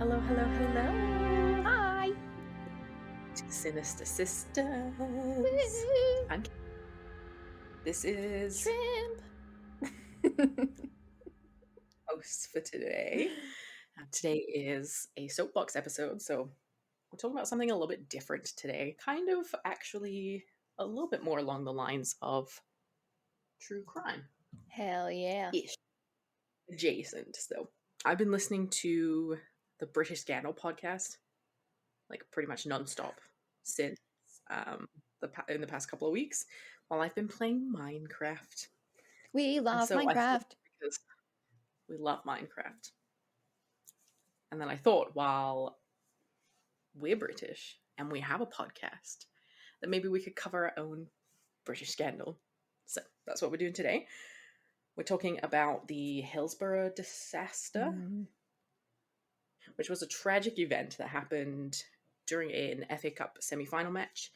Hello, hello, hello. Hi. Sinister Sisters. Woo. I'm This is Shrimp. host for today. Today is a soapbox episode, so we're talking about something a little bit different today. Kind of actually a little bit more along the lines of true crime. Hell yeah. Ish. Adjacent. So I've been listening to the British Scandal podcast, like pretty much nonstop since in the past couple of weeks while I've been playing Minecraft. We And love so I thought, Minecraft. because we love Minecraft. And then I thought, while we're British and we have a podcast, that maybe we could cover our own British scandal. So that's what we're doing today. We're talking about the Hillsborough disaster, which was a tragic event that happened during an FA Cup semi-final match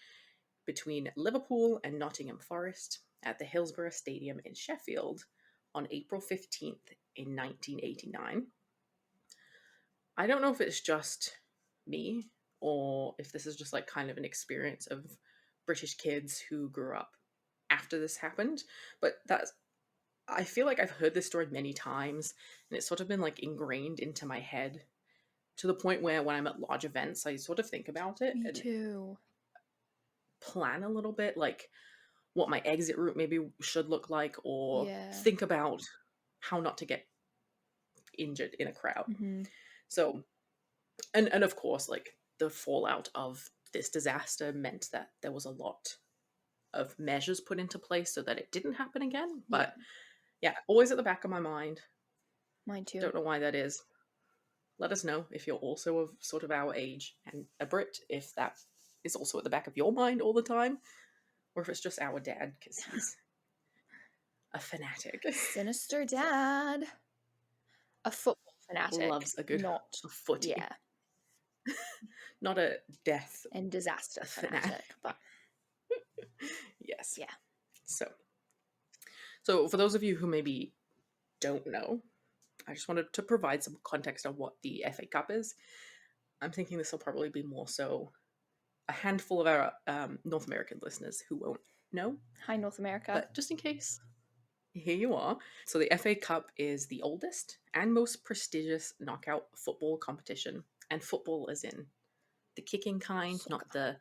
between Liverpool and Nottingham Forest at the Hillsborough Stadium in Sheffield on April 15th in 1989. I don't know if it's just me or if this is just like kind of an experience of British kids who grew up after this happened, but I feel like I've heard this story many times and it's sort of been like ingrained into my head to the point where when I'm at large events, I sort of think about it Me and too. plan a little bit, like what my exit route maybe should look like, or Yeah. think about how not to get injured in a crowd. Mm-hmm. So, and of course, like the fallout of this disaster meant that there was a lot of measures put into place so that it didn't happen again. But yeah, always at the back of my mind. Mine too. Don't know why that is. Let us know if you're also of sort of our age and a Brit, if that is also at the back of your mind all the time, or if it's just our dad because he's a fanatic. Sinister dad. A football fanatic. Loves a good footy. Yeah. Not a death And disaster fanatic. But yes. yeah. So for those of you who maybe don't know, I just wanted to provide some context on what the FA Cup is. I'm thinking this will probably be more so a handful of our North American listeners who won't know. Hi, North America. But just in case, here you are. So the FA Cup is the oldest and most prestigious knockout football competition. And football as in the kicking kind, Soccer. not the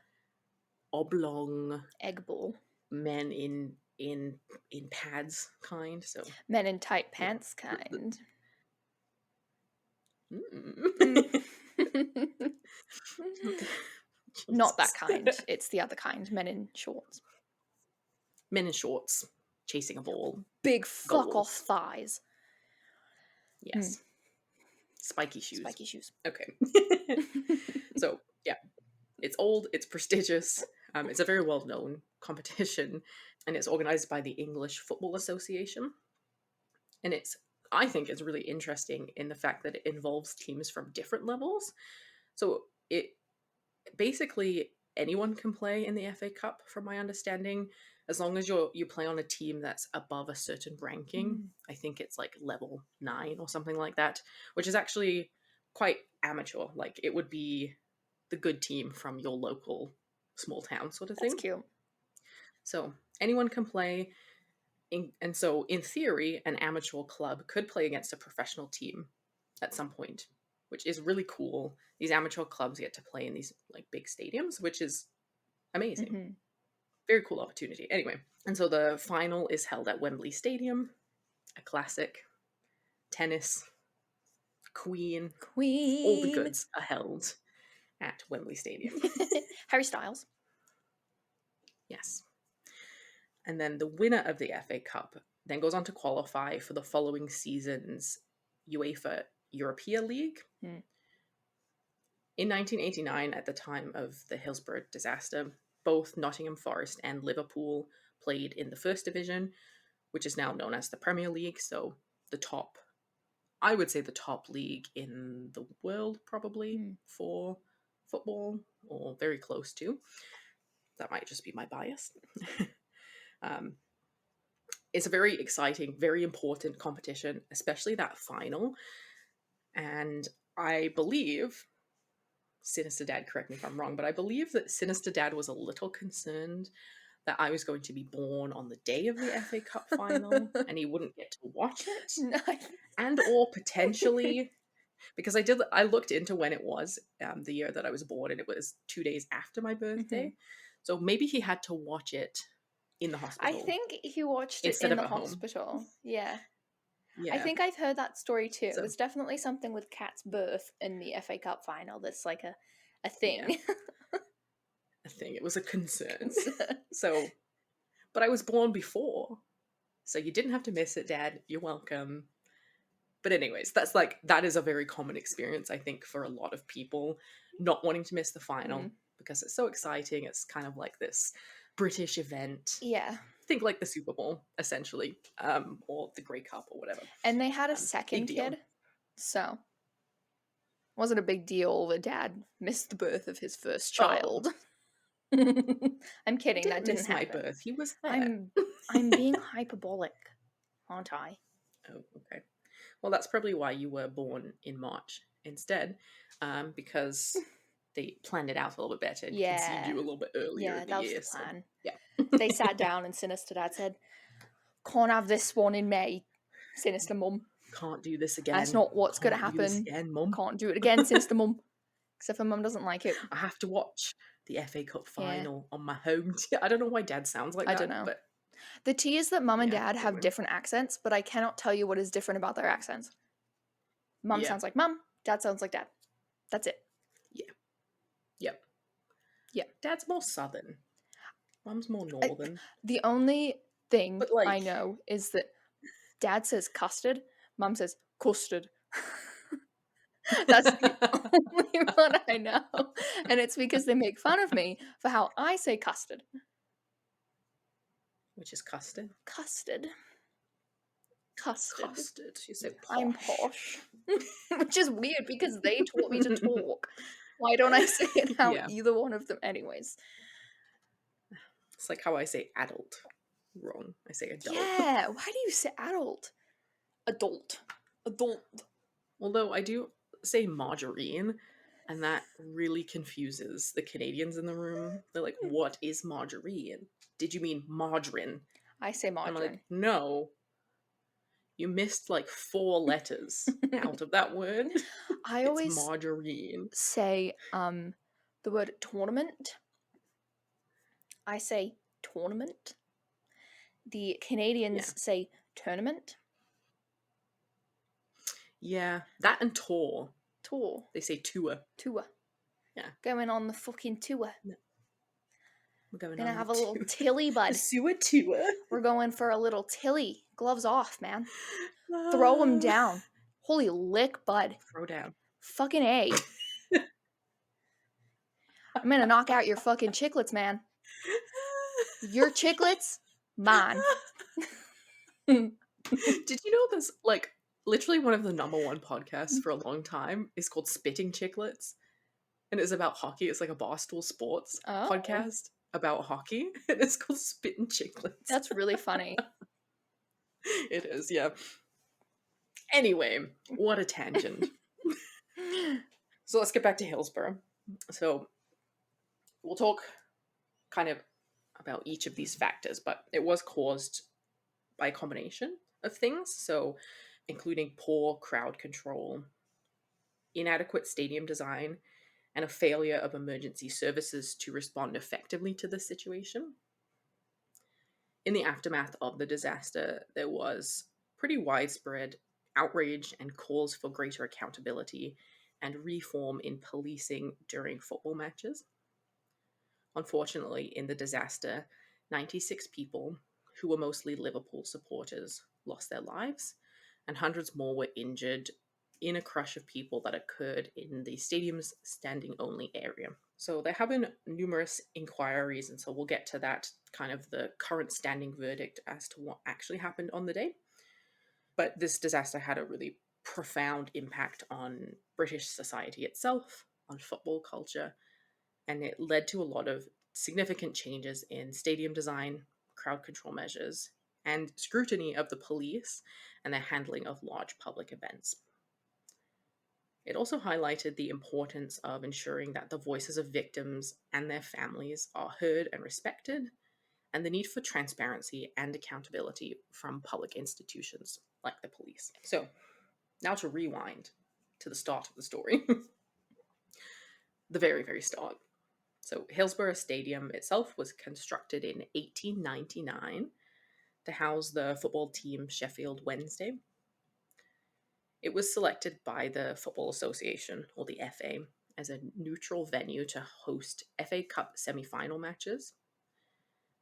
oblong Egg ball. men in pads kind. So Men in tight pants kind. Not that kind. It's the other kind. Men in shorts. Men in shorts chasing a ball. Big fuck off thighs. Yes. Spiky shoes. Spiky shoes. Okay. So yeah, it's old, it's prestigious, it's a very well-known competition, and it's organized by the English Football Association. And I think it's really interesting in the fact that it involves teams from different levels. So it basically anyone can play in the FA Cup, from my understanding, as long as you play on a team that's above a certain ranking. I think it's like level 9 or something like that, which is actually quite amateur. Like it would be the good team from your local small town sort of thing. That's cute. So anyone can play. And so in theory, an amateur club could play against a professional team at some point, which is really cool. These amateur clubs get to play in these like big stadiums, which is amazing. Mm-hmm. Very cool opportunity. Anyway, and so the final is held at Wembley Stadium, a classic. Tennis, Queen, all the goods are held at Wembley Stadium. Harry Styles. Yes. And then the winner of the FA Cup then goes on to qualify for the following season's UEFA Europa League. In 1989, at the time of the Hillsborough disaster, both Nottingham Forest and Liverpool played in the First Division, which is now known as the Premier League. So I would say the top league in the world, probably, for football, or very close to. That might just be my bias. It's a very exciting, very important competition, especially that final. And I believe, Sinister Dad, correct me if I'm wrong, but I believe that Sinister Dad was a little concerned that I was going to be born on the day of the FA Cup final and he wouldn't get to watch it. Nice. And or potentially, because I looked into when it was, the year that I was born, and it was 2 days after my birthday. So maybe he had to watch it in the I hospital think he watched it instead in of the at home. hospital. Yeah. Yeah. I think I've heard that story too. So- There's definitely something with Kat's birth in the FA Cup final that's like a thing. I think it was a concern. So, but I was born before. So you didn't have to miss it, Dad. You're welcome. But anyways, that is a very common experience, I think, for a lot of people, not wanting to miss the final because it's so exciting. It's kind of like this British event. Yeah. Think like the Super Bowl, essentially, or the Grey Cup or whatever. And they had a second big deal. kid, so wasn't a big deal that Dad missed the birth of his first child. I'm kidding. That didn't miss my happen. birth. He was there. I'm being hyperbolic, aren't I? Oh, okay. Well, that's probably why you were born in March instead, because they planned it out a little bit better and conceived you a little bit earlier Yeah, in the that was year. the plan. So, They sat down and Sinister Dad said, "Can't have this one in May, Sinister Mum. Can't do this again. That's not what's going to Can't do this happen. again, Mum. Can't do it again, Sinister Mum." Except for Mum doesn't like it. I have to watch the FA Cup final on my home. I don't know why Dad sounds like that. I don't know. But the tea is that Mum and Dad have anyway. different accents, but I cannot tell you what is different about their accents. Mum sounds like Mum. Dad sounds like Dad. That's it. Yeah. Dad's more southern. Mum's more northern. The only thing But, like- I know is that Dad says custard, Mum says custard. That's the only one I know. And it's because they make fun of me for how I say custard. Which is custard. Custard. You say posh. I'm posh. Which is weird because they taught me to talk. Why don't I say it how either one of them? Anyways. It's like how I say adult. Wrong. I say adult. Yeah. Why do you say adult? Adult. Although I do say margarine, and that really confuses the Canadians in the room. They're like, what is margarine? Did you mean margarine? I say margarine. I'm like, no. You missed like 4 letters out of that word. I always margarine. Say the word tournament. I say tournament. The Canadians say tournament. Yeah, that and tour. Tour. They say tour. Tour. Yeah. Going on the fucking tour. We're gonna have a little tilly, bud. The sewer tour. We're going for a little tilly. Gloves off, man. Throw them down. Holy lick, bud. Throw down. Fucking A. I'm gonna knock out your fucking chiclets, man. Your chiclets, mine. Did you know there's like literally one of the #1 podcasts for a long time is called Spitting Chiclets, and it's about hockey. It's like a Barstool Sports podcast about hockey, and it's called Spitting Chiclets. That's really funny. It is, yeah. Anyway, what a tangent. So let's get back to Hillsborough. So we'll talk kind of about each of these factors, but it was caused by a combination of things. So including poor crowd control, inadequate stadium design, and a failure of emergency services to respond effectively to the situation. In the aftermath of the disaster, there was pretty widespread outrage and calls for greater accountability and reform in policing during football matches. Unfortunately, in the disaster, 96 people, who were mostly Liverpool supporters, lost their lives, and hundreds more were injured in a crush of people that occurred in the stadium's standing-only area. So there have been numerous inquiries, and so we'll get to that, kind of the current standing verdict as to what actually happened on the day. But this disaster had a really profound impact on British society itself, on football culture, and it led to a lot of significant changes in stadium design, crowd control measures, and scrutiny of the police and their handling of large public events. It also highlighted the importance of ensuring that the voices of victims and their families are heard and respected, and the need for transparency and accountability from public institutions like the police. So, now to rewind to the start of the story, the very, very start. So, Hillsborough Stadium itself was constructed in 1899 to house the football team Sheffield Wednesday. It was selected by the Football Association, or the FA, as a neutral venue to host FA Cup semi-final matches.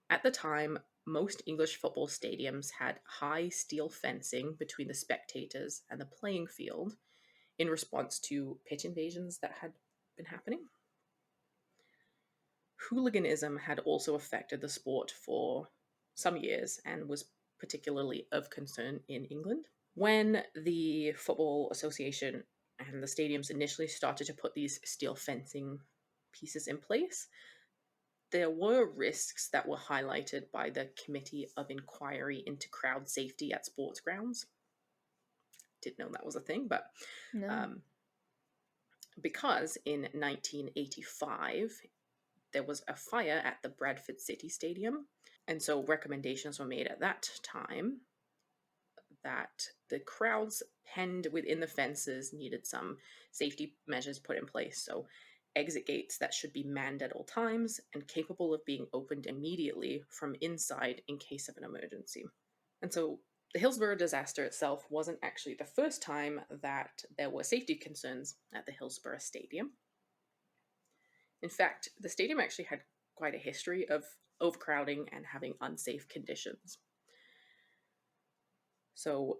At the time, most English football stadiums had high steel fencing between the spectators and the playing field in response to pitch invasions that had been happening. Hooliganism had also affected the sport for some years and was particularly of concern in England. When the Football Association and the stadiums initially started to put these steel fencing pieces in place, there were risks that were highlighted by the Committee of Inquiry into Crowd Safety at Sports Grounds. Didn't know that was a thing, but No. because in 1985 there was a fire at the Bradford City Stadium, and so recommendations were made at that time that the crowds penned within the fences needed some safety measures put in place. So, exit gates that should be manned at all times and capable of being opened immediately from inside in case of an emergency. And so, the Hillsborough disaster itself wasn't actually the first time that there were safety concerns at the Hillsborough Stadium. In fact, the stadium actually had quite a history of overcrowding and having unsafe conditions. So,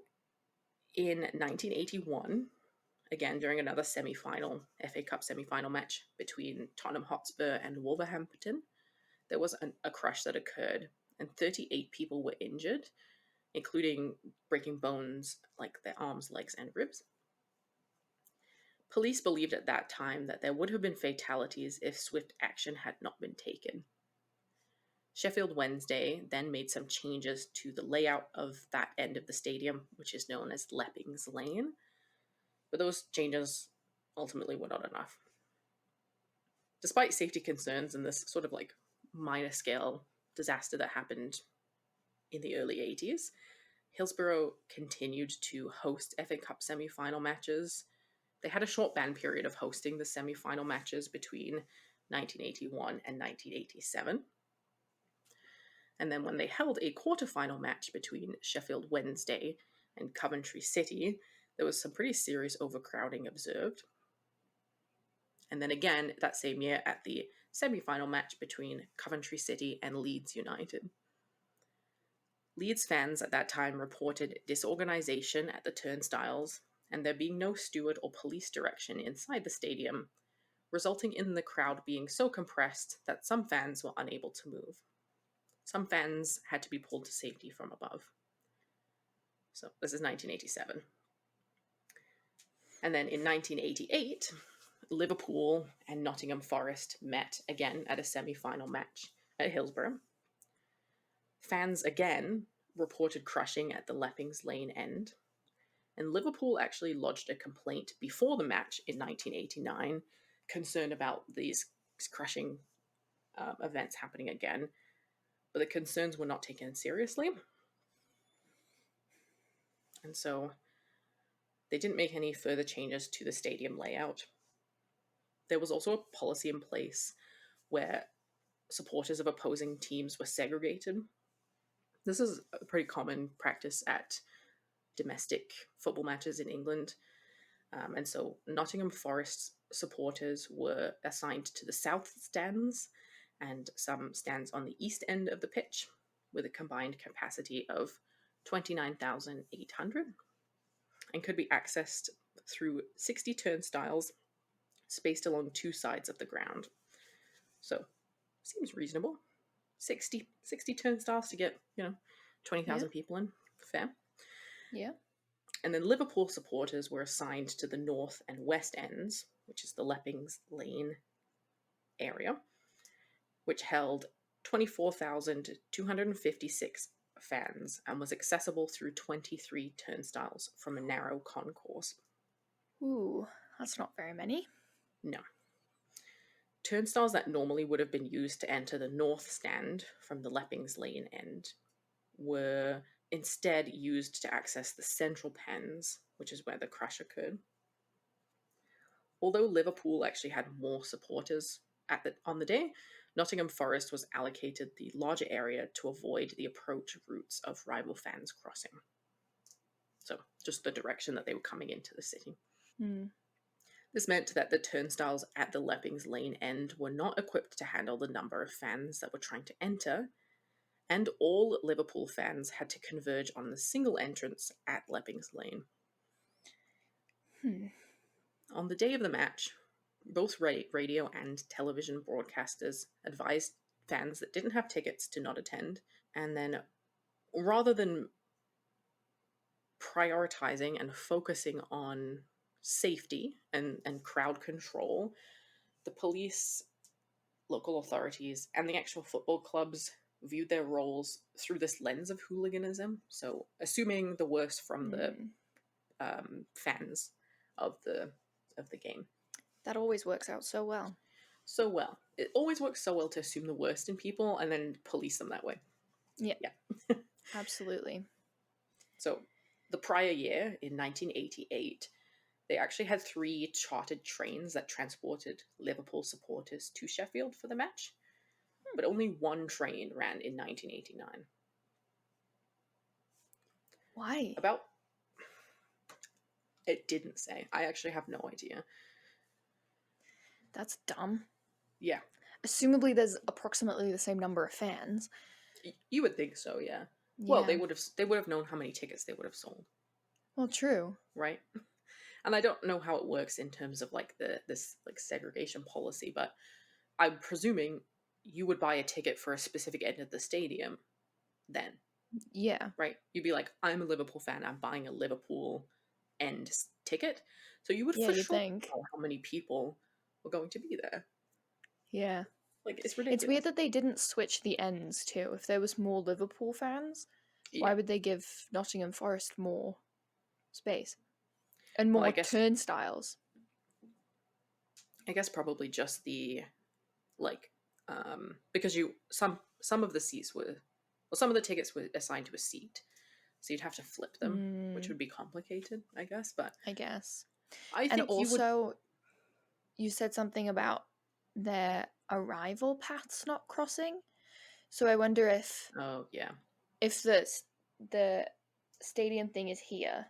in 1981, again during another semi-final, FA Cup semi-final match between Tottenham Hotspur and Wolverhampton, there was a crush that occurred, and 38 people were injured, including breaking bones like their arms, legs, and ribs. Police believed at that time that there would have been fatalities if swift action had not been taken. Sheffield Wednesday then made some changes to the layout of that end of the stadium, which is known as Leppings Lane, but those changes ultimately were not enough. Despite safety concerns and this sort of like minor scale disaster that happened in the early 80s, Hillsborough continued to host FA Cup semi-final matches. They had a short ban period of hosting the semi-final matches between 1981 and 1987. And then when they held a quarter-final match between Sheffield Wednesday and Coventry City, there was some pretty serious overcrowding observed. And then again, that same year at the semi-final match between Coventry City and Leeds United. Leeds fans at that time reported disorganization at the turnstiles and there being no steward or police direction inside the stadium, resulting in the crowd being so compressed that some fans were unable to move. Some fans had to be pulled to safety from above. So this is 1987. And then in 1988, Liverpool and Nottingham Forest met again at a semi-final match at Hillsborough. Fans again reported crushing at the Leppings Lane end, and Liverpool actually lodged a complaint before the match in 1989, concerned about these crushing events happening again, but the concerns were not taken seriously. And so they didn't make any further changes to the stadium layout. There was also a policy in place where supporters of opposing teams were segregated. This is a pretty common practice at domestic football matches in England. And so Nottingham Forest supporters were assigned to the south stands and some stands on the east end of the pitch with a combined capacity of 29,800 and could be accessed through 60 turnstiles spaced along two sides of the ground. So, seems reasonable. 60 turnstiles to get, 20,000 people in. Fair. Yeah. And then Liverpool supporters were assigned to the north and west ends, which is the Leppings Lane area, which held 24,256 fans and was accessible through 23 turnstiles from a narrow concourse. Ooh, That's not very many. No. Turnstiles that normally would have been used to enter the north stand from the Leppings Lane end were instead used to access the central pens, which is where the crash occurred. Although Liverpool actually had more supporters on the day, Nottingham Forest was allocated the larger area to avoid the approach routes of rival fans crossing. So just the direction that they were coming into the city. This meant that the turnstiles at the Leppings Lane end were not equipped to handle the number of fans that were trying to enter, and all Liverpool fans had to converge on the single entrance at Leppings Lane. On the day of the match, both radio and television broadcasters advised fans that didn't have tickets to not attend, and then rather than prioritizing and focusing on safety and crowd control, the police, local authorities, and the actual football clubs viewed their roles through this lens of hooliganism. So assuming the worst from the fans of the game. That always works out so well. So well. It always works so well to assume the worst in people and then police them that way. Yeah. Yeah. Absolutely. So the prior year, in 1988, they actually had 3 chartered trains that transported Liverpool supporters to Sheffield for the match, but only 1 train ran in 1989. Why? It didn't say. I actually have no idea. That's dumb. Yeah. Assumably there's approximately the same number of fans. You would think so, yeah. Well, they would have known how many tickets they would have sold. Well, true. Right? And I don't know how it works in terms of like this segregation policy, but I'm presuming you would buy a ticket for a specific end of the stadium then. Yeah. Right? You'd be like, I'm a Liverpool fan, I'm buying a Liverpool end ticket. So you would for sure know how many people were going to be there. Yeah. Like, it's ridiculous. It's weird that they didn't switch the ends too. If there was more Liverpool fans, why would they give Nottingham Forest more space? And more turnstiles? I guess probably just the, like, because some of the seats were, well, some of the tickets were assigned to a seat. So you'd have to flip them, which would be complicated, I guess. But I guess. I think and also, you said something about their arrival paths not crossing. So I wonder if if the stadium thing is here,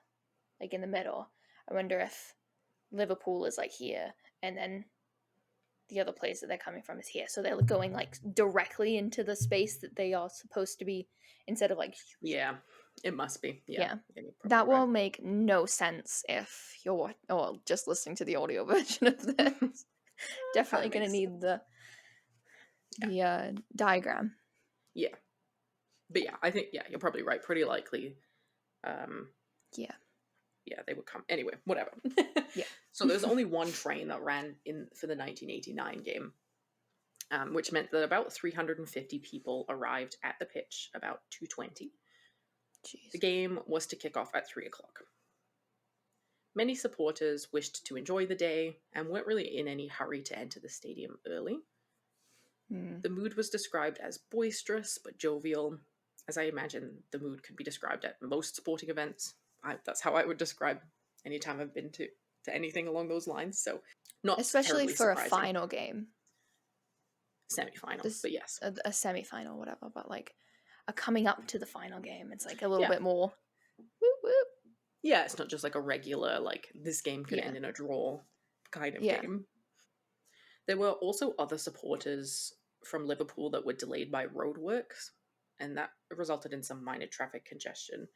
like in the middle, I wonder if Liverpool is like here, and then the other place that they're coming from is here. So they're going like directly into the space that they are supposed to be, instead of like... Yeah, it must be. Yeah. That will make no sense if you're just listening to the audio version of this. Definitely going to need the diagram. Yeah. But yeah, I think, you're probably right. Pretty likely. Yeah, they would come. Anyway, whatever. Yeah. So there's only 1 train that ran in for the 1989 game, which meant that about 350 people arrived at the pitch about 2:20. Jeez. The game was to kick off at 3 o'clock. Many supporters wished to enjoy the day and weren't really in any hurry to enter the stadium early. The mood was described as boisterous but jovial, as I imagine the mood could be described at most sporting events. That's how I would describe any time I've been to anything along those lines. So not especially for surprising. A final game. Semi-final, but yes. A semi-final, whatever, but like a coming up to the final game. It's like a little bit more whoop whoop. Yeah, it's not just like a regular, like, this game could end in a draw kind of game. There were also other supporters from Liverpool that were delayed by roadworks, and that resulted in some minor traffic congestion.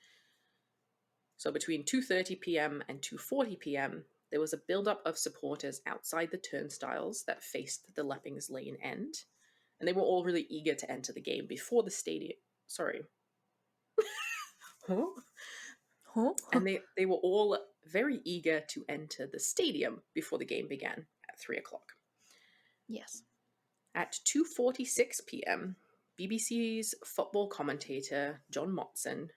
So between 2:30 p.m. and 2:40 p.m., there was a build-up of supporters outside the turnstiles that faced the Leppings Lane end, and they were all really eager to enter the game before the stadium... Sorry. And they were all very eager to enter the stadium before the game began at 3 o'clock. Yes. At 2:46 p.m., BBC's football commentator John Motson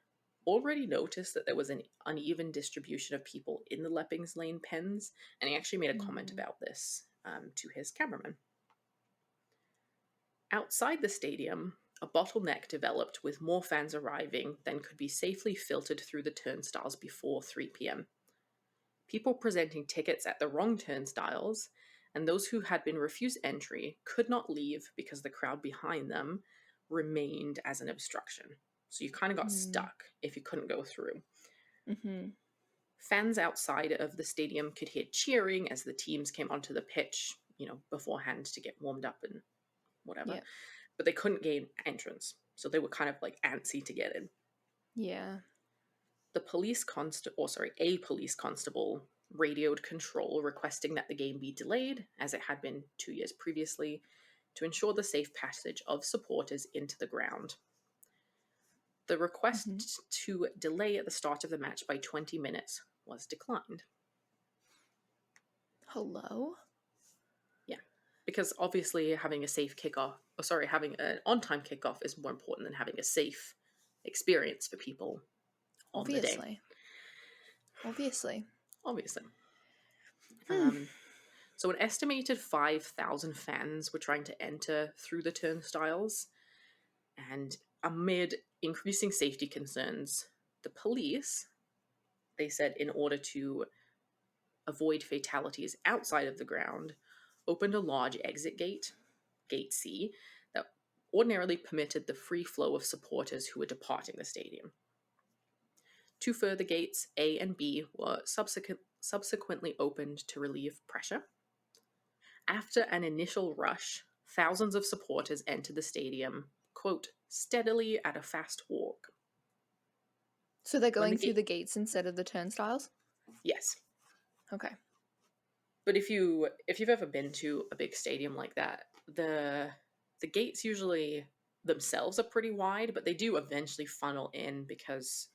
already noticed that there was an uneven distribution of people in the Leppings Lane pens, and he actually made a comment about this to his cameraman. Outside the stadium, a bottleneck developed with more fans arriving than could be safely filtered through the turnstiles before 3 p.m. People presenting tickets at the wrong turnstiles, and those who had been refused entry could not leave because the crowd behind them remained as an obstruction. So you kind of got stuck if you couldn't go through. Mm-hmm. Fans outside of the stadium could hear cheering as the teams came onto the pitch, beforehand to get warmed up and whatever. Yep. But they couldn't gain entrance. So they were kind of like antsy to get in. Yeah. A police constable radioed control requesting that the game be delayed, as it had been 2 years previously, to ensure the safe passage of supporters into the ground. The request to delay at the start of the match by 20 minutes was declined. Hello? Yeah, because obviously having having an on-time kickoff is more important than having a safe experience for people on the day. Obviously. So an estimated 5,000 fans were trying to enter through the turnstiles, and amid increasing safety concerns, the police, they said, in order to avoid fatalities outside of the ground, opened a large exit gate, Gate C, that ordinarily permitted the free flow of supporters who were departing the stadium. Two further gates, A and B, were subsequently opened to relieve pressure. After an initial rush, thousands of supporters entered the stadium, quote, steadily at a fast walk. So they're going through the gates instead of the turnstiles? Yes. Okay. But if you've ever been to a big stadium like that, the gates usually themselves are pretty wide, but they do eventually funnel in because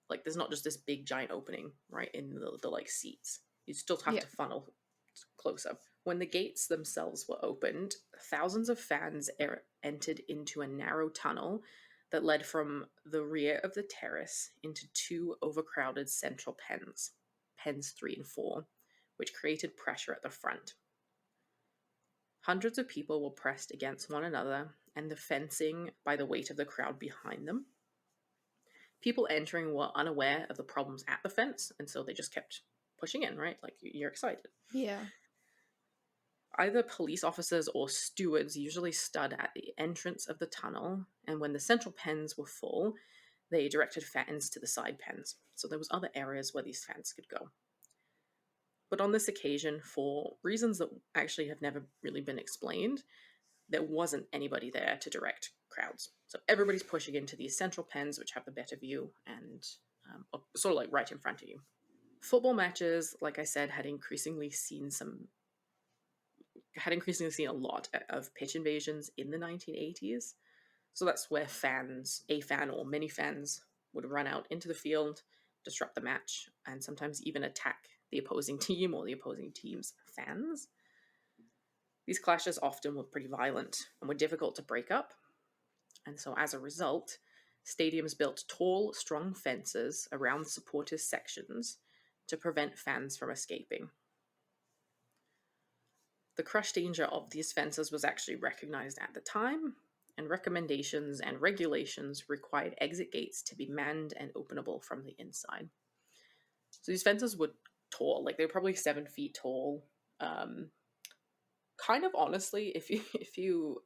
like there's not just this big giant opening right in the like seats. You still have to funnel closer. When the gates themselves were opened, thousands of fans entered into a narrow tunnel that led from the rear of the terrace into two overcrowded central pens 3 and 4, which created pressure at the front. Hundreds of people were pressed against one another and the fencing by the weight of the crowd behind them. People entering were unaware of the problems at the fence, and so they just kept pushing in, right? Like, you're excited. Yeah. Either police officers or stewards usually stood at the entrance of the tunnel, and when the central pens were full, they directed fans to the side pens. So there was other areas where these fans could go. But on this occasion, for reasons that actually have never really been explained, there wasn't anybody there to direct crowds. So everybody's pushing into these central pens, which have the better view and sort of like right in front of you. Football matches, like I said, had increasingly seen a lot of pitch invasions in the 1980s. So that's where a fan or many fans would run out into the field, disrupt the match, and sometimes even attack the opposing team or the opposing team's fans. These clashes often were pretty violent and were difficult to break up. And so as a result, stadiums built tall, strong fences around supporters' sections to prevent fans from escaping. The crush danger of these fences was actually recognized at the time, and recommendations and regulations required exit gates to be manned and openable from the inside. So these fences were tall, like they were probably 7 feet tall. Kind of honestly, if you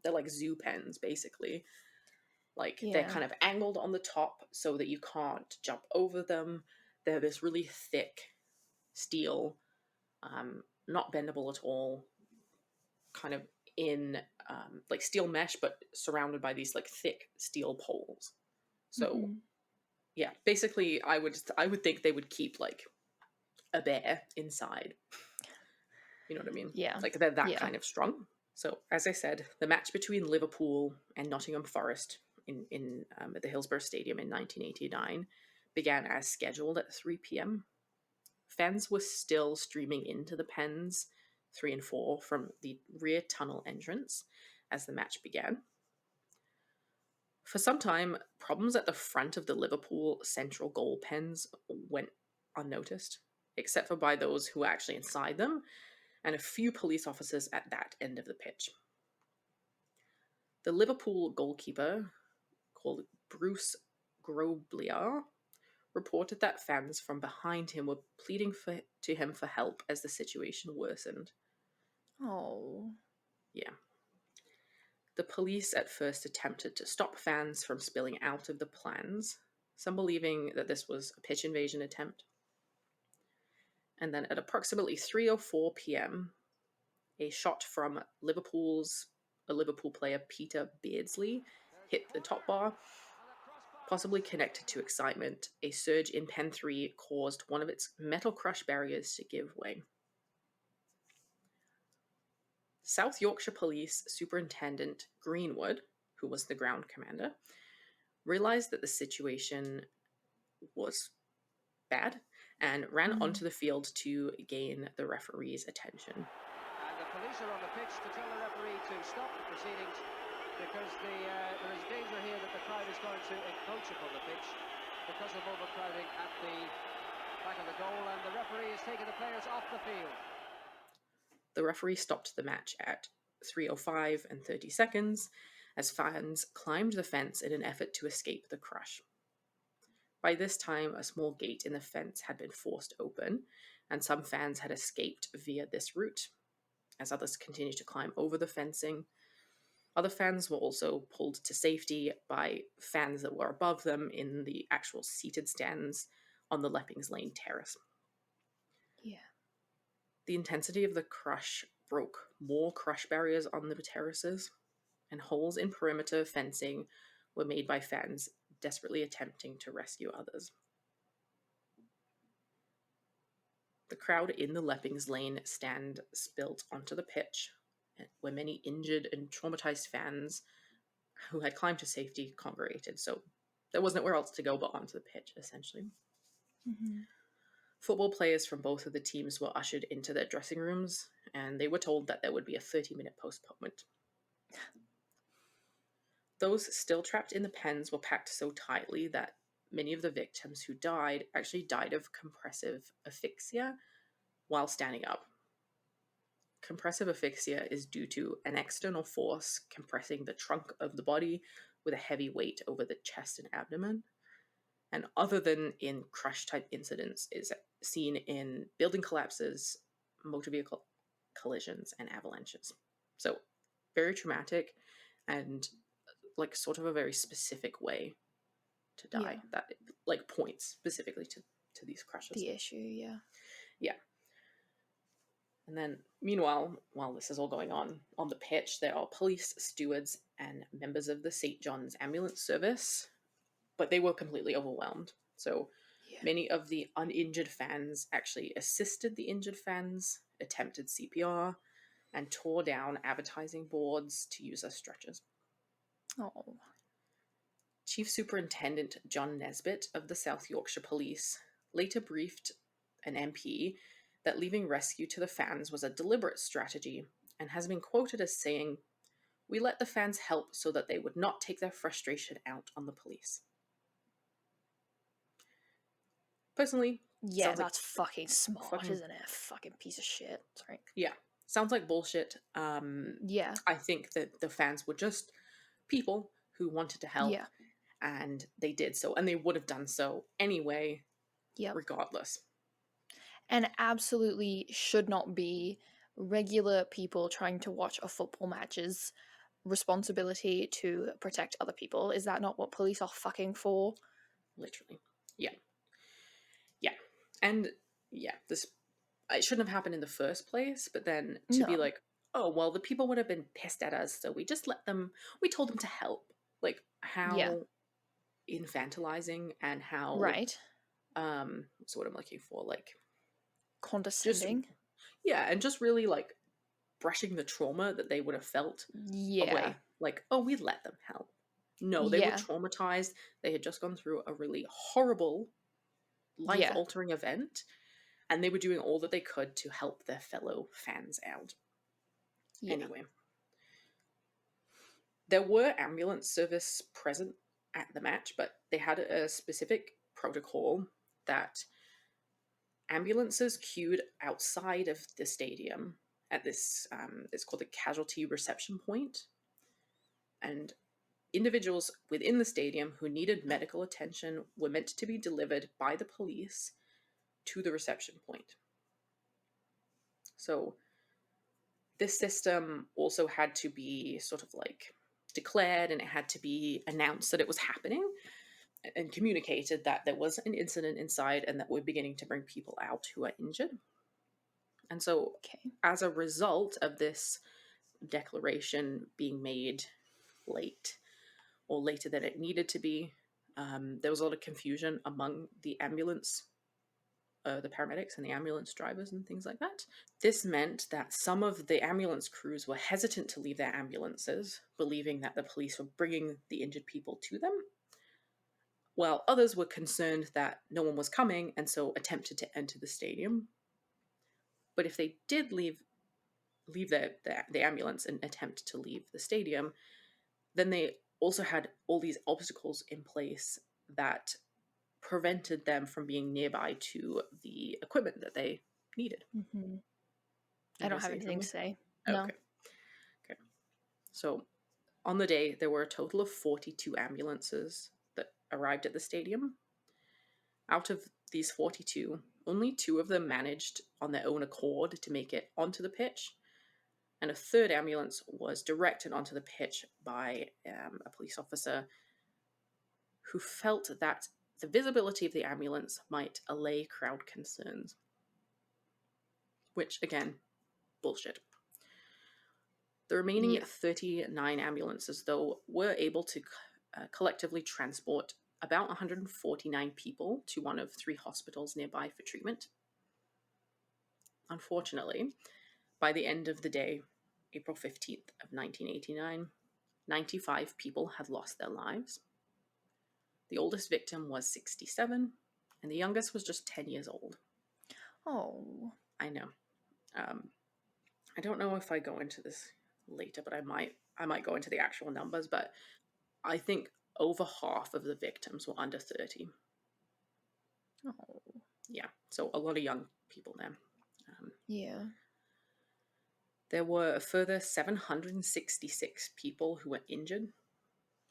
they're like zoo pens basically. Like they're kind of angled on the top so that you can't jump over them. They're this really thick steel, not bendable at all, kind of in like steel mesh, but surrounded by these like thick steel poles. So yeah, basically I would think they would keep like a bear inside. You know what I mean? Yeah. Like they're that kind of strong. So as I said, the match between Liverpool and Nottingham Forest in at the Hillsborough Stadium in 1989 began as scheduled at 3 p.m. Fans were still streaming into the pens 3 and 4 from the rear tunnel entrance as the match began. For some time, problems at the front of the Liverpool central goal pens went unnoticed, except for by those who were actually inside them, and a few police officers at that end of the pitch. The Liverpool goalkeeper, called Bruce Grobliar, reported that fans from behind him were pleading to him for help as the situation worsened. Oh. Yeah. The police at first attempted to stop fans from spilling out of the plans, some believing that this was a pitch invasion attempt. And then at approximately 3:04 p.m., a shot from a Liverpool player, Peter Beardsley, hit the top bar. Possibly connected to excitement, a surge in Pen 3 caused one of its metal crush barriers to give way. South Yorkshire Police Superintendent Greenwood, who was the ground commander, realized that the situation was bad and ran onto the field to gain the referee's attention. And the police are on the pitch to tell the referee to stop the proceedings because there is danger here that the crowd is going to encroach upon the pitch because of overcrowding at the back of the goal, and the referee is taking the players off the field. The referee stopped the match at 3:05 and 30 seconds as fans climbed the fence in an effort to escape the crush. By this time, a small gate in the fence had been forced open, and some fans had escaped via this route, as others continued to climb over the fencing. Other fans were also pulled to safety by fans that were above them in the actual seated stands on the Leppings Lane terrace. Yeah. The intensity of the crush broke more crush barriers on the terraces, and holes in perimeter fencing were made by fans desperately attempting to rescue others. The crowd in the Leppings Lane stand spilled onto the pitch, where many injured and traumatized fans who had climbed to safety congregated. So there was nowhere else to go but onto the pitch, essentially. Mm-hmm. Football players from both of the teams were ushered into their dressing rooms, and they were told that there would be a 30-minute postponement. Those still trapped in the pens were packed so tightly that many of the victims who died actually died of compressive asphyxia while standing up. Compressive asphyxia is due to an external force compressing the trunk of the body with a heavy weight over the chest and abdomen. And other than in crush-type incidents, is seen in building collapses, motor vehicle collisions, and avalanches. So very traumatic and like sort of a very specific way to die that like points specifically to these crushes. The issue, yeah. Yeah. And then meanwhile, while this is all going on the pitch, there are police, stewards, and members of the St. John's ambulance service, but they were completely overwhelmed. So many of the uninjured fans actually assisted the injured fans, attempted CPR, and tore down advertising boards to use as stretchers. Oh. Chief Superintendent John Nesbitt of the South Yorkshire Police later briefed an MP that leaving rescue to the fans was a deliberate strategy, and has been quoted as saying, "We let the fans help so that they would not take their frustration out on the police." Personally, yeah, that's like fucking smart, isn't it? Fucking piece of shit. Sorry. Yeah, sounds like bullshit. Yeah. I think that the fans were just people who wanted to help, and they did so, and they would have done so anyway, regardless. And absolutely should not be regular people trying to watch a football match's responsibility to protect other people. Is that not what police are fucking for? Literally. Yeah. Yeah. And yeah, this it shouldn't have happened in the first place, but then to be like, oh, well, the people would have been pissed at us, so we told them to help. Like, how infantilizing and how what's what I'm looking for, like condescending. And just really like brushing the trauma that they would have felt away. Like, oh, we let them help. No, they were traumatized. They had just gone through a really horrible, life-altering event, and they were doing all that they could to help their fellow fans out. Anyway. There were ambulance service present at the match, but they had a specific protocol that ambulances queued outside of the stadium at this, it's called the casualty reception point, and individuals within the stadium who needed medical attention were meant to be delivered by the police to the reception point. So this system also had to be sort of like declared, and it had to be announced that it was happening and communicated that there was an incident inside and that we're beginning to bring people out who are injured. And so as a result of this declaration being made late, or later than it needed to be, there was a lot of confusion among the ambulance, the paramedics and the ambulance drivers and things like that. This meant that some of the ambulance crews were hesitant to leave their ambulances, believing that the police were bringing the injured people to them, while others were concerned that no one was coming and so attempted to enter the stadium. But if they did leave the ambulance and attempt to leave the stadium, then they also had all these obstacles in place that prevented them from being nearby to the equipment that they needed. Mm-hmm. I don't have anything to say. No. Okay. So on the day, there were a total of 42 ambulances that arrived at the stadium. Out of these 42, only 2 of them managed on their own accord to make it onto the pitch, and a third ambulance was directed onto the pitch by a police officer who felt that the visibility of the ambulance might allay crowd concerns. Which, again, bullshit. The remaining 39 ambulances, though, were able to collectively transport about 149 people to one of 3 hospitals nearby for treatment. Unfortunately, by the end of the day, April 15th of 1989, 95 people had lost their lives. The oldest victim was 67, and the youngest was just 10 years old. Oh. I know. I don't know if I go into this later, but I might go into the actual numbers, but I think over half of the victims were under 30. Oh. Yeah, so a lot of young people there. Yeah. There were a further 766 people who were injured,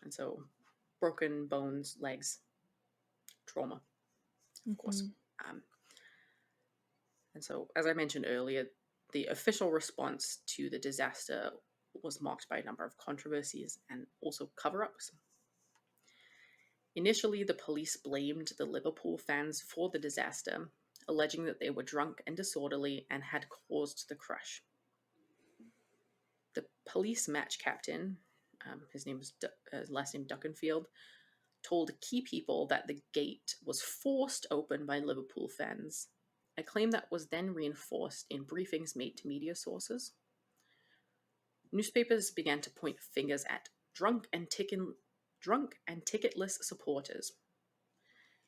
and so broken bones, legs, trauma, of course. And so, as I mentioned earlier, the official response to the disaster was marked by a number of controversies and also cover-ups. Initially, the police blamed the Liverpool fans for the disaster, alleging that they were drunk and disorderly and had caused the crush. The police match captain, his last name Duckenfield, told key people that the gate was forced open by Liverpool fans, a claim that was then reinforced in briefings made to media sources. Newspapers began to point fingers at drunk and ticketless supporters,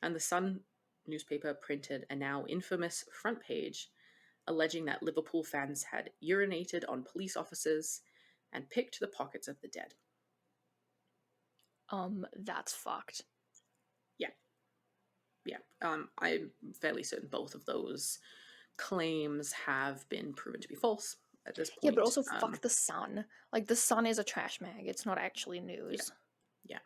and the Sun newspaper printed a now infamous front page alleging that Liverpool fans had urinated on police officers and picked the pockets of the dead. That's fucked. Yeah. I'm fairly certain both of those claims have been proven to be false at this point. Yeah, but also fuck the Sun. Like, the Sun is a trash mag. It's not actually news. Yeah.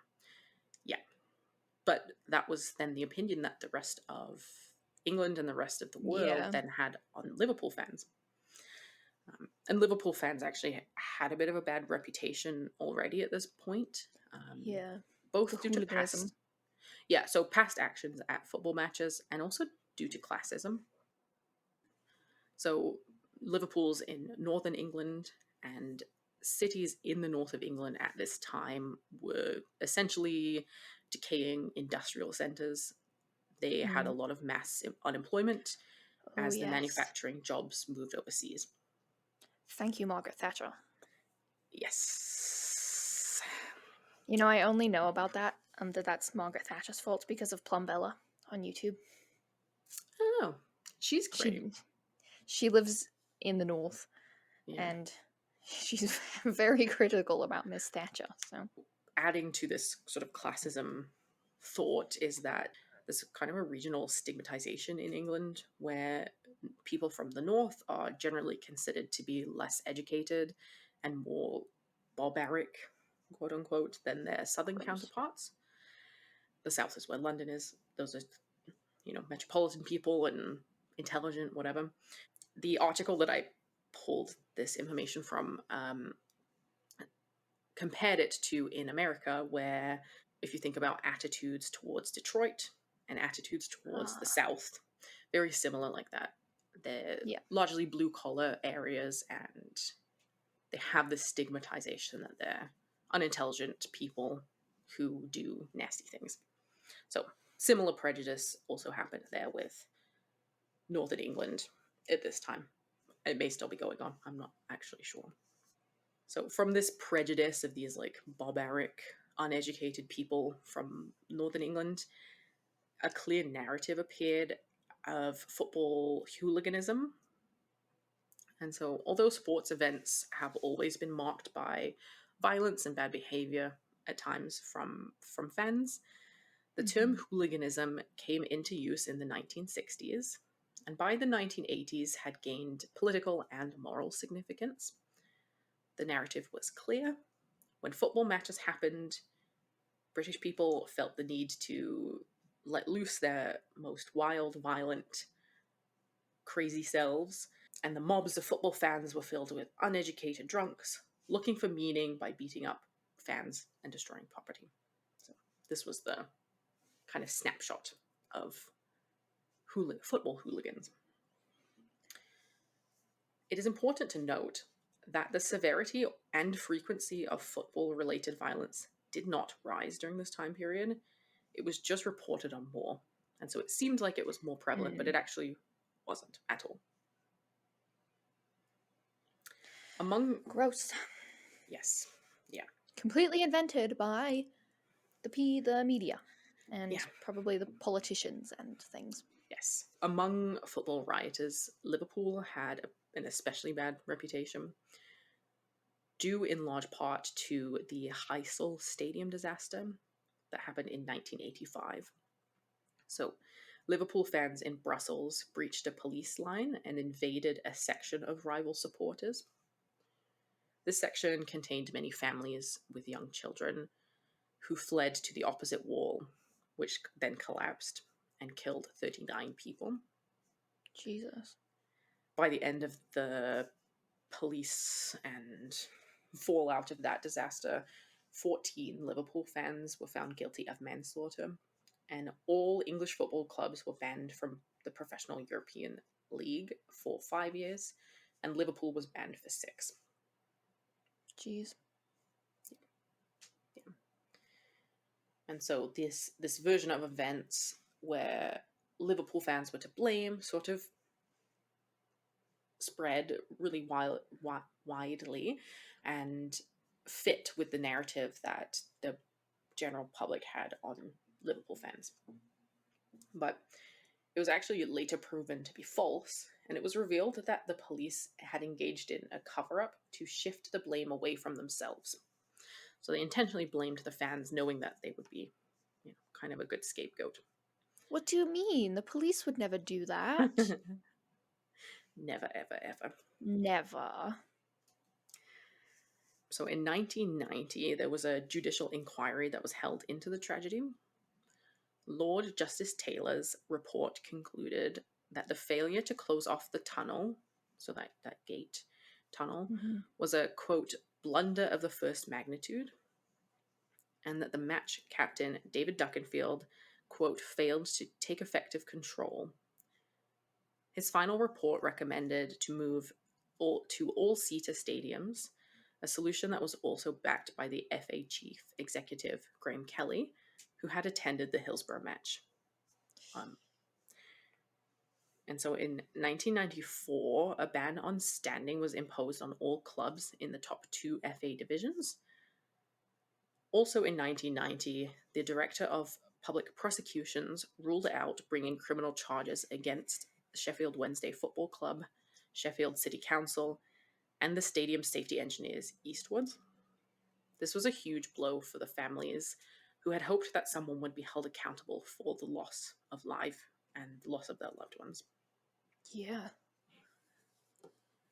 But that was then the opinion that the rest of England and the rest of the world then had on Liverpool fans. And Liverpool fans actually had a bit of a bad reputation already at this point. Both due to past actions at football matches and also due to classism. So Liverpool's in northern England, and cities in the north of England at this time were essentially decaying industrial centres. They had a lot of mass unemployment as the manufacturing jobs moved overseas. Thank you, Margaret Thatcher. Yes. You know, I only know about that, that's Margaret Thatcher's fault because of Plumbella on YouTube. Oh, she's great. She lives in the north, and She's very critical about Miss Thatcher. So Adding to this sort of classism thought is that there's kind of a regional stigmatization in England where people from the north are generally considered to be less educated and more barbaric, quote unquote, than their southern gross. counterparts. The south is where London is. Those are, metropolitan people and intelligent, whatever. The article that I pulled this information from compared it to in America, where if you think about attitudes towards Detroit and attitudes towards the South, very similar like that. They're largely blue collar areas, and they have this stigmatization that they're unintelligent people who do nasty things. So similar prejudice also happened there with Northern England at this time. It may still be going on. I'm not actually sure. So from this prejudice of these like barbaric, uneducated people from Northern England, a clear narrative appeared of football hooliganism. And so although sports events have always been marked by violence and bad behavior at times from fans, the term hooliganism came into use in the 1960s, and by the 1980s had gained political and moral significance. The narrative was clear. When football matches happened, British people felt the need to let loose their most wild, violent, crazy selves, and the mobs of football fans were filled with uneducated drunks looking for meaning by beating up fans and destroying property. So this was the kind of snapshot of football hooligans. It is important to note that the severity and frequency of football-related violence did not rise during this time period. It was just reported on more. And so it seemed like it was more prevalent, but it actually wasn't at all. Gross. Yes. Yeah. Completely invented by the media and probably the politicians and things. Yes. Among football rioters, Liverpool had an especially bad reputation, due in large part to the Heysel Stadium disaster that happened in 1985. So, Liverpool fans in Brussels breached a police line and invaded a section of rival supporters. This section contained many families with young children who fled to the opposite wall, which then collapsed and killed 39 people. Jesus. By the end of the police and fallout of that disaster, 14 Liverpool fans were found guilty of manslaughter, and all English football clubs were banned from the Professional European League for 5 years, and Liverpool was banned for 6. Jeez. Yeah. And so this version of events where Liverpool fans were to blame sort of spread really widely and fit with the narrative that the general public had on Liverpool fans. But it was actually later proven to be false, and it was revealed that the police had engaged in a cover-up to shift the blame away from themselves. So they intentionally blamed the fans, knowing that they would be, kind of a good scapegoat. What do you mean? The police would never do that. Never, ever, ever. Never. So in 1990, there was a judicial inquiry that was held into the tragedy. Lord Justice Taylor's report concluded that the failure to close off the tunnel, so that gate tunnel, was a, quote, blunder of the first magnitude, and that the match captain, David Duckenfield, quote, failed to take effective control. His final report recommended to move to all-seater stadiums, a solution that was also backed by the FA chief executive, Graham Kelly, who had attended the Hillsborough match. And so in 1994, a ban on standing was imposed on all clubs in the top 2 FA divisions. Also in 1990, the Director of Public Prosecutions ruled out bringing criminal charges against Sheffield Wednesday Football Club, Sheffield City Council, and the stadium's safety engineers eastwards. This was a huge blow for the families who had hoped that someone would be held accountable for the loss of life and the loss of their loved ones. Yeah.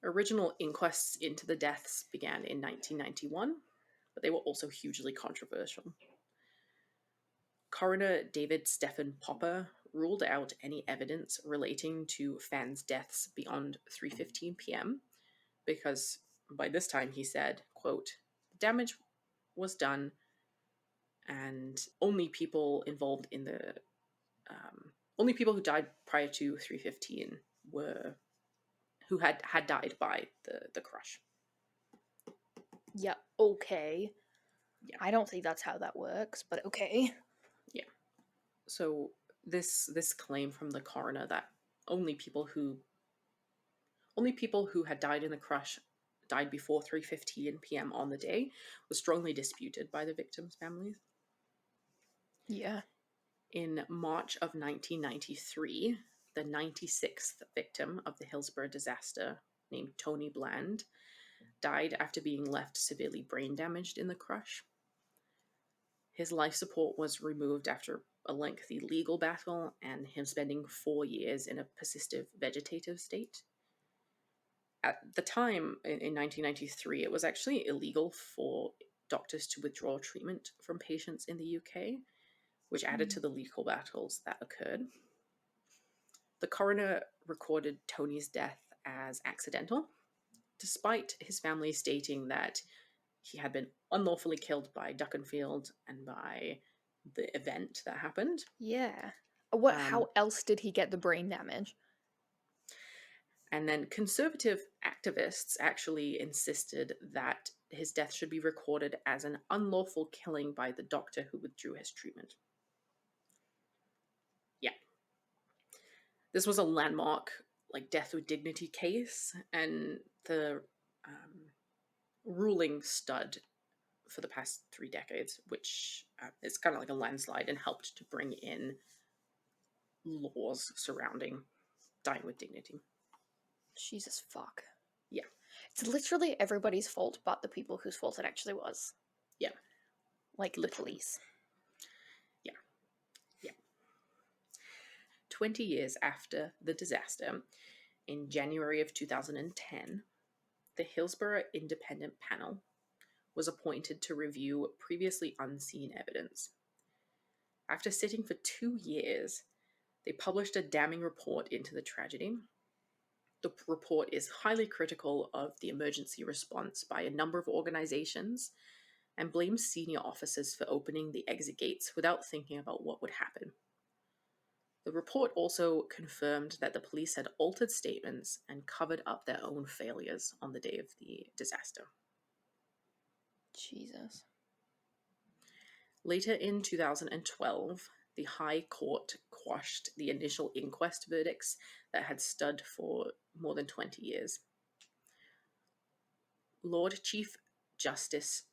Original inquests into the deaths began in 1991, but they were also hugely controversial. Coroner David Stephen Popper ruled out any evidence relating to fans' deaths beyond 3:15 p.m. because by this time he said, quote, "The damage was done and only people involved in the only people who died prior to 3:15 were who had died by the crush." Yeah, okay. Yeah. I don't think that's how that works, but okay. Yeah. So this claim from the coroner that only people who had died in the crush died before 3:15 p.m. on the day was strongly disputed by the victims' families. Yeah. In March of 1993, the 96th victim of the Hillsborough disaster, named Tony Bland, died after being left severely brain damaged in the crush. His life support was removed after a lengthy legal battle and him spending 4 years in a persistent vegetative state. At the time, in 1993, it was actually illegal for doctors to withdraw treatment from patients in the UK, which added to the legal battles that occurred. The coroner recorded Tony's death as accidental, despite his family stating that he had been unlawfully killed by Duckenfield and by the event that happened. Yeah. How else did he get the brain damage? And then conservative activists actually insisted that his death should be recorded as an unlawful killing by the doctor who withdrew his treatment. Yeah. This was a landmark, death with dignity case, and the ruling stood for the past 3 decades, which is kind of like a landslide and helped to bring in laws surrounding dying with dignity. Jesus fuck. Yeah. It's literally everybody's fault but the people whose fault it actually was. Yeah. Like Literally. the police. Yeah. 20 years after the disaster, in January of 2010, the Hillsborough Independent Panel was appointed to review previously unseen evidence. After sitting for 2 years, they published a damning report into the tragedy. The report is highly critical of the emergency response by a number of organizations and blames senior officers for opening the exit gates without thinking about what would happen. The report also confirmed that the police had altered statements and covered up their own failures on the day of the disaster. Jesus. Later in 2012, the High Court quashed the initial inquest verdicts that had stood for more than 20 years. Lord Chief Justice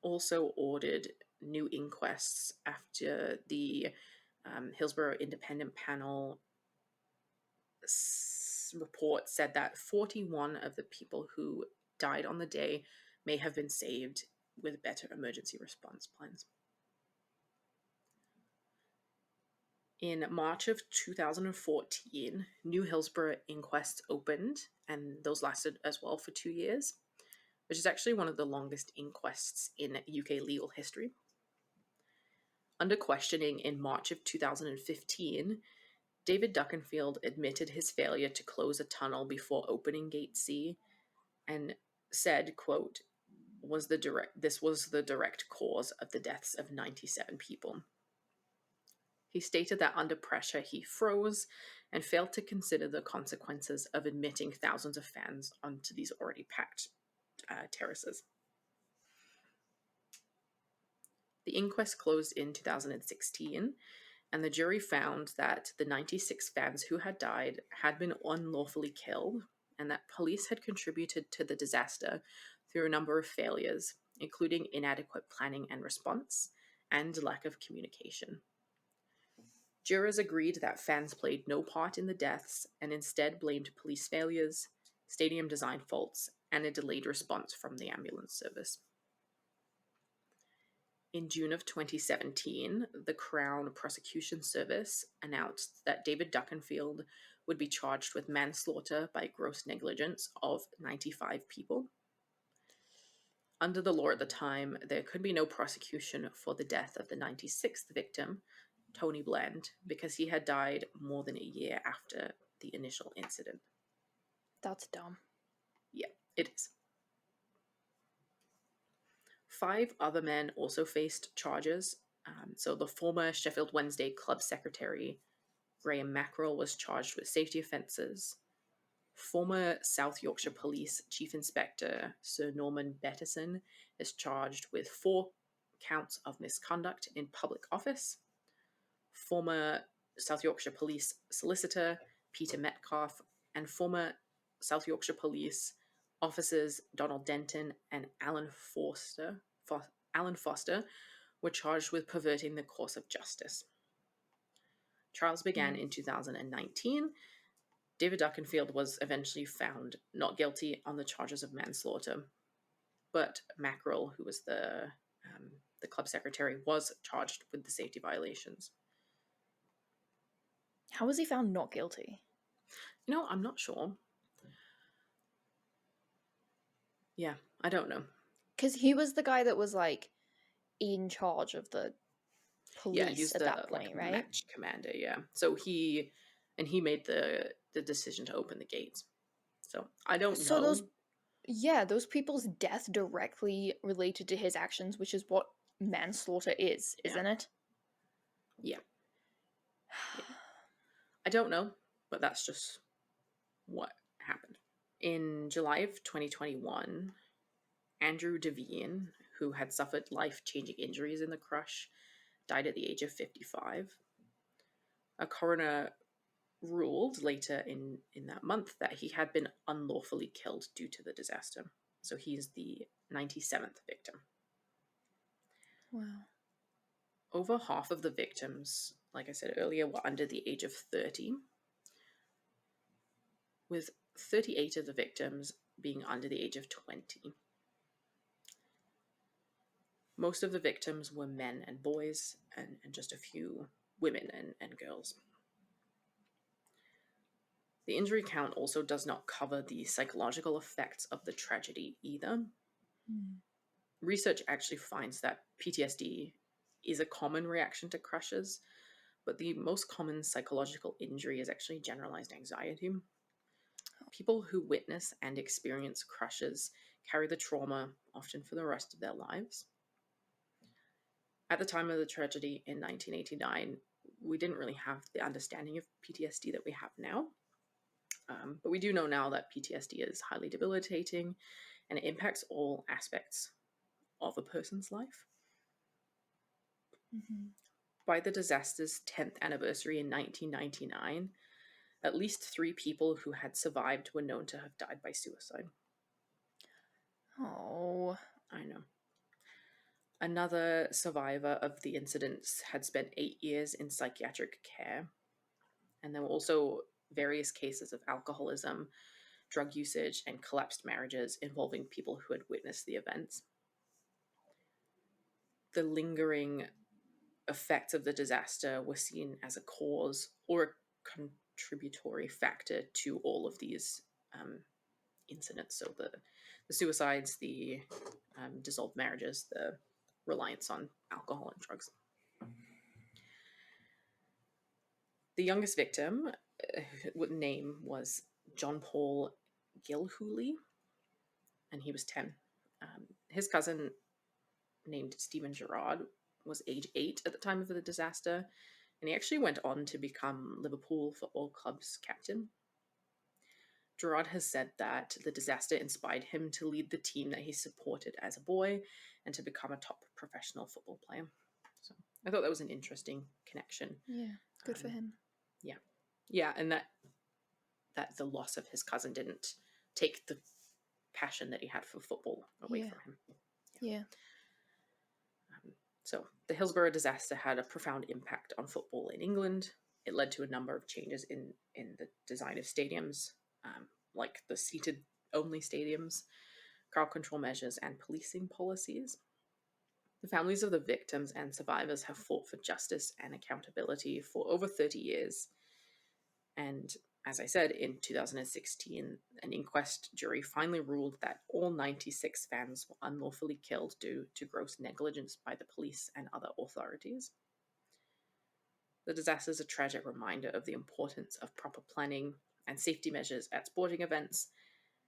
also ordered new inquests after the Hillsborough Independent Panel report said that 41 of the people who died on the day may have been saved with better emergency response plans. In March of 2014, new Hillsborough inquests opened, and those lasted as well for 2 years, which is actually one of the longest inquests in UK legal history. Under questioning in March of 2015, David Duckenfield admitted his failure to close a tunnel before opening Gate C and said, quote, this was the direct cause of the deaths of 97 people. He stated that under pressure he froze and failed to consider the consequences of admitting thousands of fans onto these already packed terraces. The inquest closed in 2016, and the jury found that the 96 fans who had died had been unlawfully killed, and that police had contributed to the disaster through a number of failures, including inadequate planning and response, and lack of communication. Jurors agreed that fans played no part in the deaths and instead blamed police failures, stadium design faults, and a delayed response from the ambulance service. In June of 2017, the Crown Prosecution Service announced that David Duckenfield would be charged with manslaughter by gross negligence of 95 people. Under the law at the time, there could be no prosecution for the death of the 96th victim, Tony Bland, because he had died more than a year after the initial incident. That's dumb. Yeah, it is. 5 other men also faced charges. So the former Sheffield Wednesday club secretary, Graham Mackerel, was charged with safety offences. Former South Yorkshire Police Chief Inspector Sir Norman Bettison is charged with 4 counts of misconduct in public office. Former South Yorkshire Police Solicitor Peter Metcalf and former South Yorkshire Police officers Donald Denton and Alan Foster were charged with perverting the course of justice. Trials began in 2019. David Duckenfield was eventually found not guilty on the charges of manslaughter, but Mackerel, who was the club secretary, was charged with the safety violations. How was he found not guilty? I'm not sure. Yeah, I don't know. Because he was the guy that was like in charge of the police he's at that point, like, right? match commander, yeah. So he made the decision to open the gates. So I don't know. Those people's death directly related to his actions, which is what manslaughter is, isn't it? Yeah. I don't know, but that's just what happened. In July of 2021, Andrew Devine, who had suffered life-changing injuries in the crush, died at the age of 55. A coroner ruled later in that month that he had been unlawfully killed due to the disaster. So he's the 97th victim. Wow. Over half of the victims, like I said earlier, were under the age of 30, with 38 of the victims being under the age of 20. Most of the victims were men and boys, and just a few women and girls. The injury count also does not cover the psychological effects of the tragedy either. Research actually finds that PTSD is a common reaction to crushes, but the most common psychological injury is actually generalized anxiety. People who witness and experience crushes carry the trauma often for the rest of their lives. At the time of the tragedy in 1989, we didn't really have the understanding of PTSD that we have now. But we do know now that PTSD is highly debilitating and it impacts all aspects of a person's life. By the disaster's 10th anniversary in 1999, at least 3 people who had survived were known to have died by suicide. Oh. I know. Another survivor of the incidents had spent 8 years in psychiatric care. And there were also various cases of alcoholism, drug usage, and collapsed marriages involving people who had witnessed the events. The lingering effects of the disaster were seen as a cause or a contributory factor to all of these incidents. So the suicides, the dissolved marriages, the reliance on alcohol and drugs. The youngest victim, name was John Paul Gilhooly, and he was 10. His cousin, named Stephen Gerrard, was age 8 at the time of the disaster, and he actually went on to become Liverpool Football Club's captain. Gerrard has said that the disaster inspired him to lead the team that he supported as a boy and to become a top professional football player. So I thought that was an interesting connection. Yeah, good for him. Yeah. Yeah, and that the loss of his cousin didn't take the passion that he had for football away from him. Yeah. So the Hillsborough disaster had a profound impact on football in England. It led to a number of changes in the design of stadiums, like the seated-only stadiums, crowd control measures, and policing policies. The families of the victims and survivors have fought for justice and accountability for over 30 years. And as I said, in 2016, an inquest jury finally ruled that all 96 fans were unlawfully killed due to gross negligence by the police and other authorities. The disaster is a tragic reminder of the importance of proper planning and safety measures at sporting events,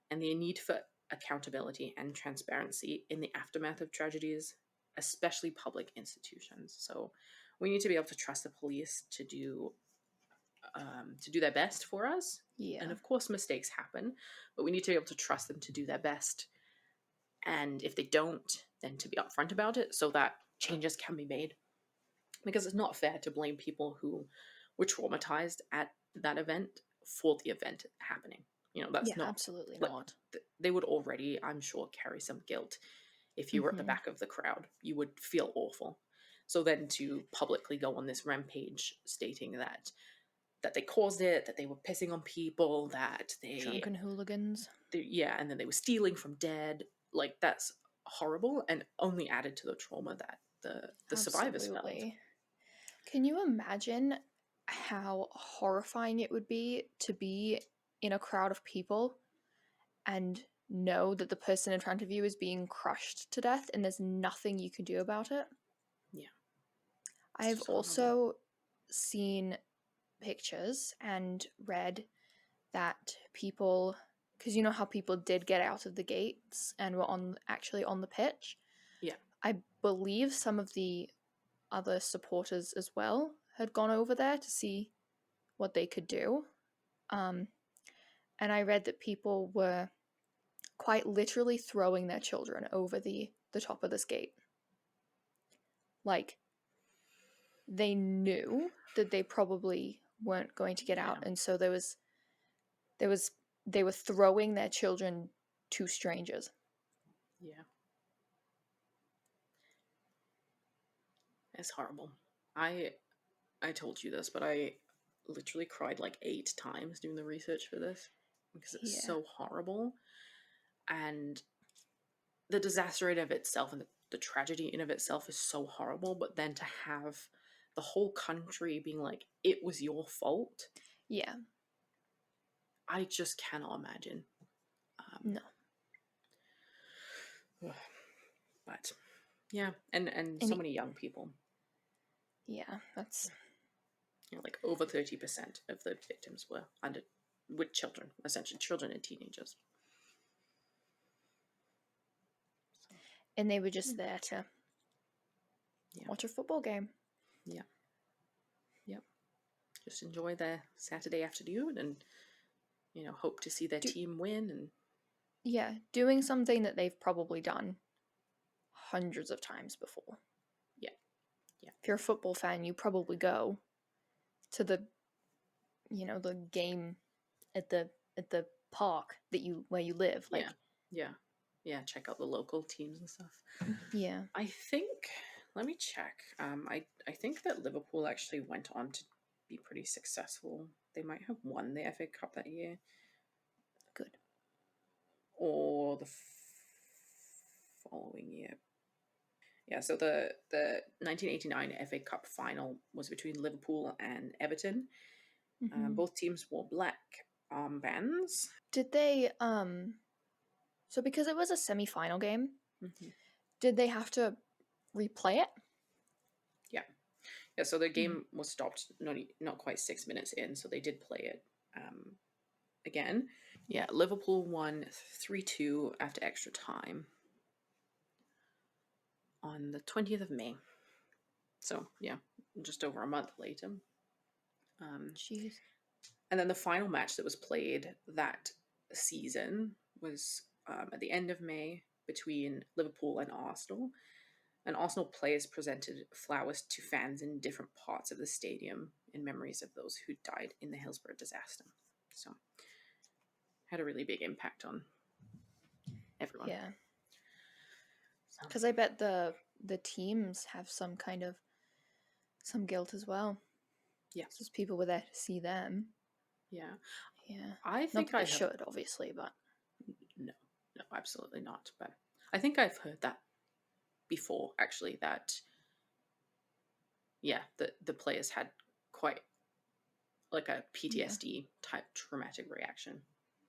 and the need for accountability and transparency in the aftermath of tragedies, especially public institutions. So we need to be able to trust the police to do their best for us. Yeah. And of course, mistakes happen, but we need to be able to trust them to do their best. And if they don't, then to be upfront about it so that changes can be made. Because it's not fair to blame people who were traumatized at that event for the event happening. That's not absolutely like, not. They would already, I'm sure, carry some guilt. If you were at the back of the crowd, you would feel awful. So then to publicly go on this rampage stating that they caused it, that they were pissing on people, that they... Drunken hooligans. And then they were stealing from dead. Like, that's horrible and only added to the trauma that the survivors felt. Can you imagine how horrifying it would be to be in a crowd of people and know that the person in front of you is being crushed to death and there's nothing you can do about it? Yeah. I've also seen pictures and read that people, because you know how people did get out of the gates and were actually on the pitch? Yeah. I believe some of the other supporters as well had gone over there to see what they could do. And I read that people were quite literally throwing their children over the top of this gate. Like, they knew that they probably weren't going to get out, and so they were throwing their children to strangers. Yeah. It's horrible. I told you this, but I literally cried like 8 times doing the research for this because it's so horrible. And the disaster in of itself and the tragedy in of itself is so horrible, but then to have the whole country being like, it was your fault. Yeah. I just cannot imagine. No. But yeah, and so many young people. Yeah, that's... like over 30% of the victims were with children, essentially children and teenagers. And they were just there to watch a football game. Yeah. Yep. Just enjoy their Saturday afternoon and, hope to see their team win. And yeah, doing something that they've probably done hundreds of times before. Yeah. Yeah. If you're a football fan, you probably go to the game at the park where you live. Like, yeah, check out the local teams and stuff. Yeah. I think, let me check. I think that Liverpool actually went on to be pretty successful. They might have won the FA Cup that year. Good. Or the following year. Yeah, so the 1989 FA Cup final was between Liverpool and Everton. Mm-hmm. Both teams wore black armbands. Did they, so because it was a semi-final game, did they have to replay it? Yeah, so the game was stopped not quite 6 minutes in, so they did play it again. Yeah, Liverpool won 3-2 after extra time on the 20th of May. So, yeah, just over a month later. Jeez. And then the final match that was played that season was at the end of May between Liverpool and Arsenal. And Arsenal players presented flowers to fans in different parts of the stadium in memories of those who died in the Hillsborough disaster. So, had a really big impact on everyone. Yeah. Because I bet the teams have some guilt as well. Yeah. Just people were there to see them. Yeah. Yeah. I Not think that I they have. should, obviously, but No, absolutely not. But I think I've heard that before, actually, that, yeah, the players had quite like a PTSD type traumatic reaction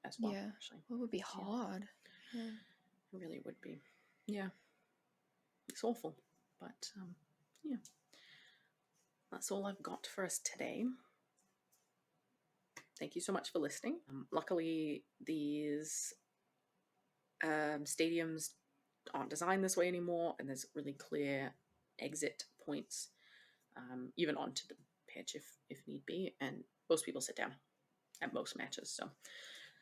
as well, yeah. actually. Well, it would be hard. Yeah. It really would be. Yeah. It's awful. But yeah. That's all I've got for us today. Thank you so much for listening. Luckily, these stadiums aren't designed this way anymore, and there's really clear exit points, even onto the pitch if need be. And most people sit down at most matches, so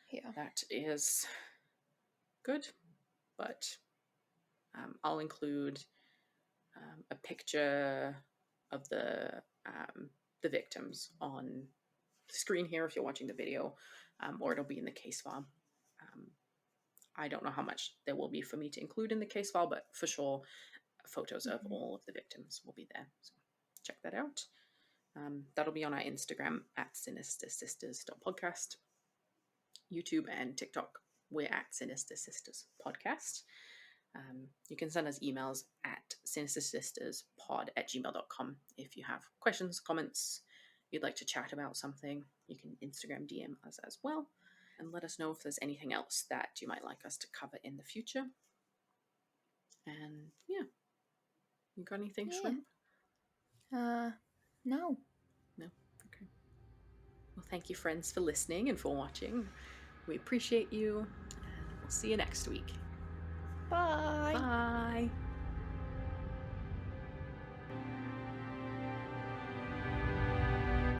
Yeah. that is good. But I'll include a picture of the victims on the screen here if you're watching the video, or it'll be in the case file. I don't know how much there will be for me to include in the case file, but for sure, photos of all of the victims will be there. So check that out. That'll be on our Instagram at sinistersisters.podcast. YouTube and TikTok, we're at Sinister Sisters Podcast. You can send us emails at sinistersisterspod@gmail.com if you have questions, comments, you'd like to chat about something. You can Instagram DM us as well, and let us know if there's anything else that you might like us to cover in the future. And yeah, you got anything, Shrimp? No. No? Okay. Well, thank you, friends, for listening and for watching. We appreciate you, and we'll see you next week. Bye. Bye.